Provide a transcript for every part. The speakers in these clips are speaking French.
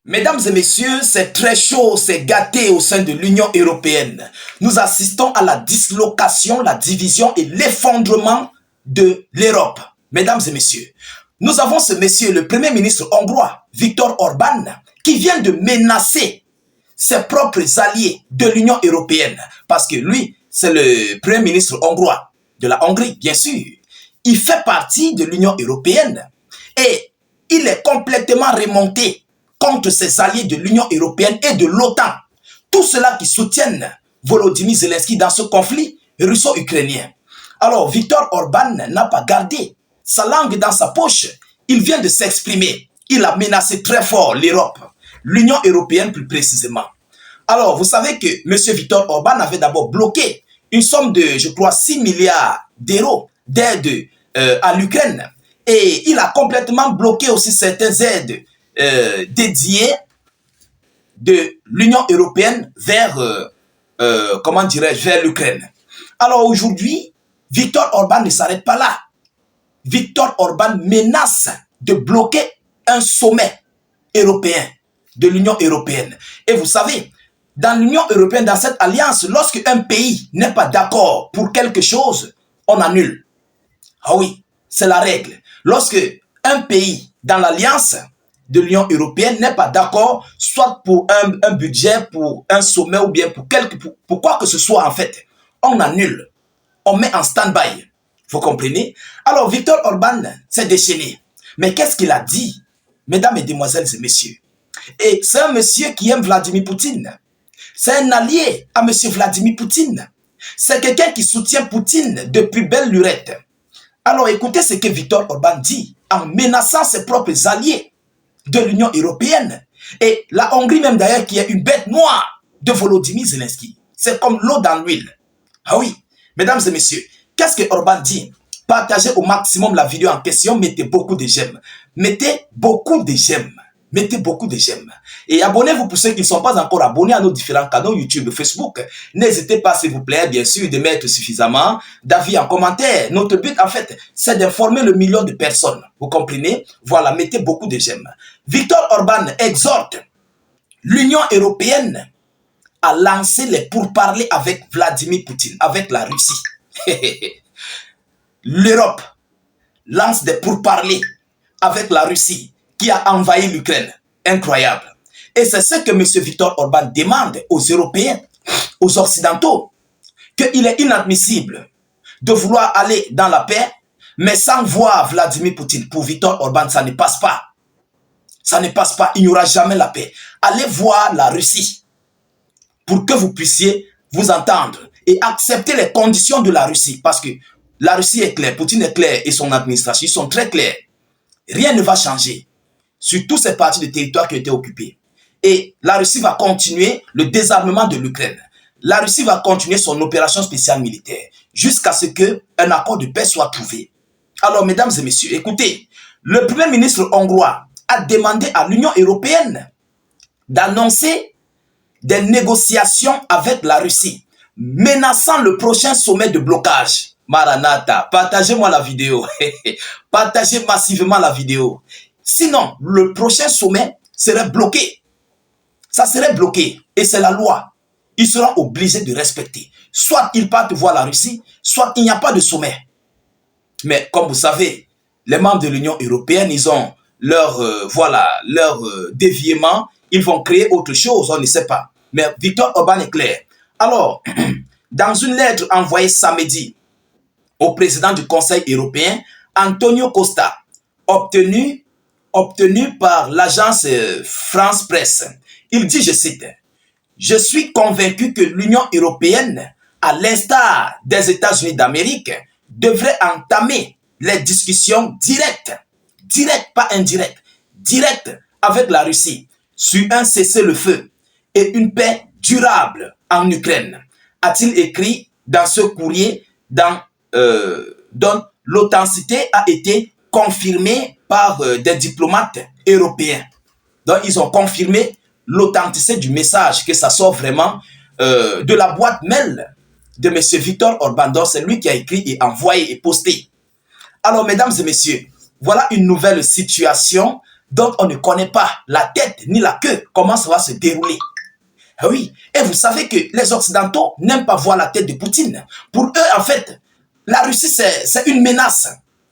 Mesdames et messieurs, c'est très chaud, c'est gâté au sein de l'Union européenne. Nous assistons à la dislocation, la division et l'effondrement de l'Europe. Mesdames et messieurs, nous avons ce monsieur, le premier ministre hongrois, Viktor Orban, qui vient de menacer ses propres alliés de l'Union européenne. Parce que lui, c'est le premier ministre hongrois de la Hongrie, bien sûr. Il fait partie de l'Union européenne et il est complètement remonté contre ses alliés de l'Union européenne et de l'OTAN. Tous ceux-là qui soutiennent Volodymyr Zelensky dans ce conflit russo-ukrainien. Alors, Viktor Orban n'a pas gardé sa langue dans sa poche. Il vient de s'exprimer. Il a menacé très fort l'Europe, l'Union européenne plus précisément. Alors, vous savez que M. Viktor Orban avait d'abord bloqué une somme de, je crois, 6 milliards d'euros d'aide à l'Ukraine. Et il a complètement bloqué aussi certaines aides dédiées de l'Union européenne vers, comment dirais-je, vers l'Ukraine. Alors aujourd'hui, Viktor Orban ne s'arrête pas là. Viktor Orban menace de bloquer un sommet européen de l'Union européenne. Et vous savez, dans l'Union européenne, dans cette alliance, lorsque un pays n'est pas d'accord pour quelque chose, on annule. Ah oui, c'est la règle. Lorsque un pays dans l'alliance de l'Union européenne n'est pas d'accord, soit pour un budget, pour un sommet ou bien pour quoi que ce soit en fait, on annule, on met en stand-by. Vous comprenez? Alors Viktor Orban s'est déchaîné. Mais qu'est-ce qu'il a dit, mesdames et demoiselles et messieurs? Et c'est un monsieur qui aime Vladimir Poutine. C'est un allié à monsieur Vladimir Poutine. C'est quelqu'un qui soutient Poutine depuis belle lurette. Alors écoutez ce que Viktor Orban dit en menaçant ses propres alliés de l'Union européenne. Et la Hongrie même d'ailleurs qui est une bête noire de Volodymyr Zelensky. C'est comme l'eau dans l'huile. Ah oui, mesdames et messieurs, qu'est-ce que Orban dit? Partagez au maximum la vidéo en question, mettez beaucoup de j'aime. Mettez beaucoup de j'aime. Mettez beaucoup de j'aime. Et abonnez-vous pour ceux qui ne sont pas encore abonnés à nos différents canaux YouTube, Facebook. N'hésitez pas, s'il vous plaît, bien sûr, de mettre suffisamment d'avis en commentaire. Notre but, en fait, c'est d'informer le million de personnes. Vous comprenez? Voilà, mettez beaucoup de j'aime. Viktor Orban exhorte l'Union européenne à lancer les pourparlers avec Vladimir Poutine, avec la Russie. L'Europe lance des pourparlers avec la Russie qui a envahi l'Ukraine. Incroyable. Et c'est ce que M. Viktor Orban demande aux Européens, aux Occidentaux, qu'il est inadmissible de vouloir aller dans la paix, mais sans voir Vladimir Poutine. Pour Viktor Orban, ça ne passe pas. Ça ne passe pas. Il n'y aura jamais la paix. Allez voir la Russie pour que vous puissiez vous entendre et accepter les conditions de la Russie. Parce que la Russie est claire, Poutine est clair et son administration, ils sont très clairs. Rien ne va changer sur toutes ces parties de territoire qui ont été occupées. Et la Russie va continuer le désarmement de l'Ukraine. La Russie va continuer son opération spéciale militaire jusqu'à ce qu'un accord de paix soit trouvé. Alors, mesdames et messieurs, écoutez, le premier ministre hongrois a demandé à l'Union européenne d'annoncer des négociations avec la Russie, menaçant le prochain sommet de blocage. Maranatha, partagez-moi la vidéo. Partagez massivement la vidéo. Sinon, le prochain sommet serait bloqué. Ça serait bloqué. Et c'est la loi. Ils seront obligés de respecter. Soit ils partent voir la Russie, soit il n'y a pas de sommet. Mais comme vous savez, les membres de l'Union européenne, ils ont leur, leur déviement. Ils vont créer autre chose, on ne sait pas. Mais Viktor Orban est clair. Alors, dans une lettre envoyée samedi au président du Conseil européen, Antonio Costa, obtenu par l'agence France Presse, il dit, je cite, « Je suis convaincu que l'Union européenne, à l'instar des États-Unis d'Amérique, devrait entamer les discussions directes, pas indirectes, directes avec la Russie sur un cessez-le-feu et une paix durable en Ukraine, a-t-il écrit dans ce courrier dont l'authenticité a été confirmée par des diplomates européens. Donc, ils ont confirmé l'authenticité du message, que ça sort vraiment de la boîte mail de M. Viktor Orban. Donc, c'est lui qui a écrit et envoyé et posté. Alors, mesdames et messieurs, voilà une nouvelle situation Donc, on ne connaît pas la tête ni la queue, comment ça va se dérouler. Ah oui, et vous savez que les Occidentaux n'aiment pas voir la tête de Poutine. Pour eux, en fait, la Russie, c'est une menace.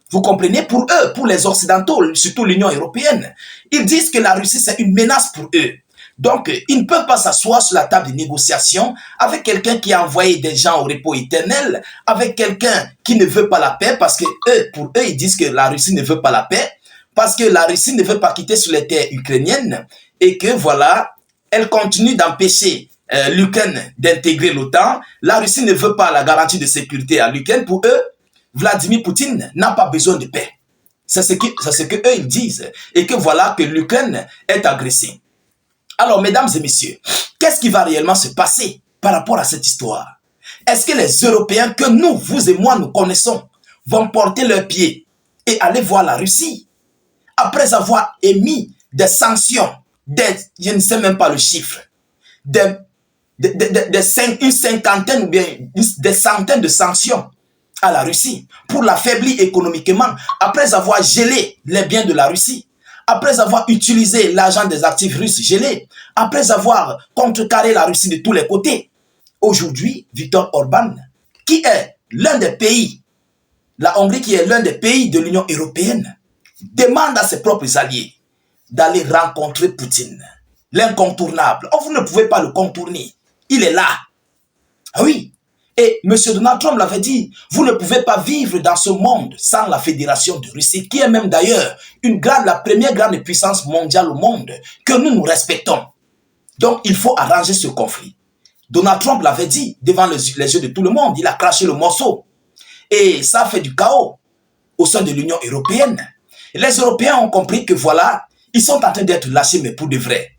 Vous comprenez? Pour eux, pour les Occidentaux, surtout l'Union européenne, ils disent que la Russie, c'est une menace pour eux. Donc, ils ne peuvent pas s'asseoir sur la table de négociation avec quelqu'un qui a envoyé des gens au repos éternel, avec quelqu'un qui ne veut pas la paix, parce que eux, pour eux, ils disent que la Russie ne veut pas la paix, parce que la Russie ne veut pas quitter sur les terres ukrainiennes, et que voilà, elle continue d'empêcher l'Ukraine d'intégrer l'OTAN. La Russie ne veut pas la garantie de sécurité à l'Ukraine. Pour eux, Vladimir Poutine n'a pas besoin de paix. C'est ce que eux ils disent. Et que voilà que l'Ukraine est agressée. Alors, mesdames et messieurs, qu'est-ce qui va réellement se passer par rapport à cette histoire? Est-ce que les Européens que nous, vous et moi, nous connaissons, vont porter leurs pieds et aller voir la Russie après avoir émis des sanctions, je ne sais même pas le chiffre, une cinquantaine ou bien des centaines de sanctions à la Russie pour l'affaiblir économiquement, après avoir gelé les biens de la Russie, après avoir utilisé l'argent des actifs russes gelés, après avoir contrecarré la Russie de tous les côtés. Aujourd'hui, Viktor Orban, qui est l'un des pays, la Hongrie qui est l'un des pays de l'Union européenne, demande à ses propres alliés d'aller rencontrer Poutine, l'incontournable. Oh, vous ne pouvez pas le contourner. Il est là. Ah oui. Et M. Donald Trump l'avait dit, vous ne pouvez pas vivre dans ce monde sans la Fédération de Russie, qui est même d'ailleurs la première grande puissance mondiale au monde, que nous respectons. Donc, il faut arranger ce conflit. Donald Trump l'avait dit devant les yeux de tout le monde. Il a craché le morceau. Et ça fait du chaos au sein de l'Union européenne. Et les Européens ont compris que voilà, ils sont en train d'être lâchés, mais pour de vrai.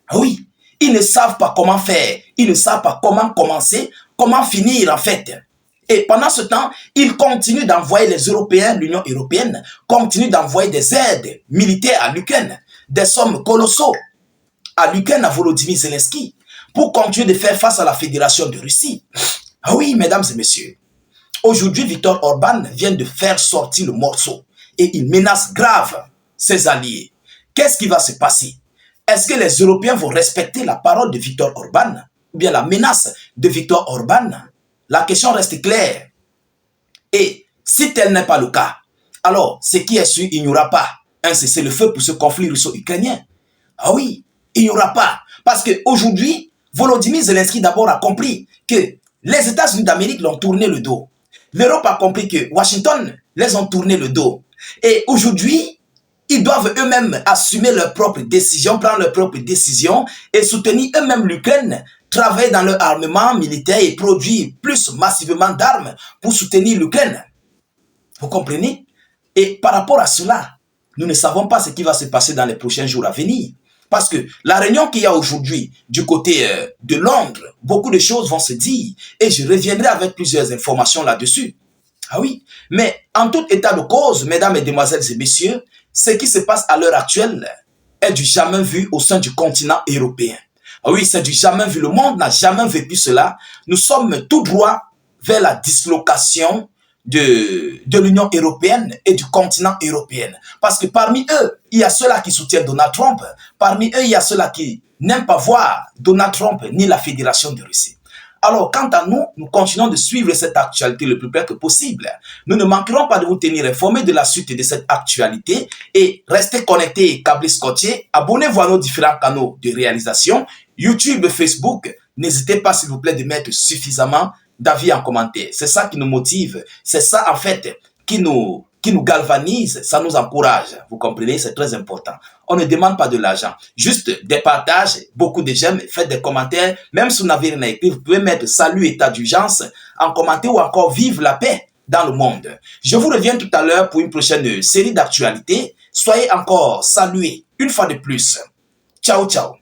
Ah oui, ils ne savent pas comment faire. Ils ne savent pas comment commencer, comment finir en fait. Et pendant ce temps, ils continuent d'envoyer les Européens, l'Union européenne, continue d'envoyer des aides militaires à l'Ukraine, des sommes colossaux à l'Ukraine, à Volodymyr Zelensky, pour continuer de faire face à la Fédération de Russie. Ah oui, mesdames et messieurs, aujourd'hui, Viktor Orban vient de faire sortir le morceau et il menace grave ses alliés. Qu'est-ce qui va se passer? Est-ce que les Européens vont respecter la parole de Viktor Orban ou bien la menace de Viktor Orban? La question reste claire. Et si tel n'est pas le cas, alors ce qui est sûr, il n'y aura pas un cessez-le-feu pour ce conflit russo-ukrainien. Ah oui, il n'y aura pas. Parce qu'aujourd'hui, Volodymyr Zelensky d'abord a compris que les États-Unis d'Amérique l'ont tourné le dos. L'Europe a compris que Washington les ont tourné le dos. Et aujourd'hui, ils doivent eux-mêmes assumer leurs propres décisions, prendre leurs propres décisions et soutenir eux-mêmes l'Ukraine, travailler dans leur armement militaire et produire plus massivement d'armes pour soutenir l'Ukraine. Vous comprenez? Et par rapport à cela, nous ne savons pas ce qui va se passer dans les prochains jours à venir. Parce que la réunion qu'il y a aujourd'hui du côté de Londres, beaucoup de choses vont se dire et je reviendrai avec plusieurs informations là-dessus. Ah oui, mais en tout état de cause, mesdames, mesdemoiselles et messieurs, ce qui se passe à l'heure actuelle est du jamais vu au sein du continent européen. Ah oui, c'est du jamais vu. Le monde n'a jamais vécu cela. Nous sommes tout droit vers la dislocation de l'Union européenne et du continent européen. Parce que parmi eux, il y a ceux-là qui soutiennent Donald Trump. Parmi eux, il y a ceux-là qui n'aiment pas voir Donald Trump ni la Fédération de Russie. Alors, quant à nous, nous continuons de suivre cette actualité le plus près que possible. Nous ne manquerons pas de vous tenir informés de la suite de cette actualité et restez connectés et câblés scotchés. Abonnez-vous à nos différents canaux de réalisation, YouTube, Facebook. N'hésitez pas, s'il vous plaît, de mettre suffisamment d'avis en commentaire. C'est ça qui nous motive. C'est ça, en fait, qui nous galvanise, ça nous encourage. Vous comprenez, c'est très important. On ne demande pas de l'argent. Juste des partages, beaucoup de j'aime, faites des commentaires. Même si vous n'avez rien à écrire, vous pouvez mettre salut, état d'urgence en commentaire ou encore vive la paix dans le monde. Je vous reviens tout à l'heure pour une prochaine série d'actualités. Soyez encore salués une fois de plus. Ciao, ciao.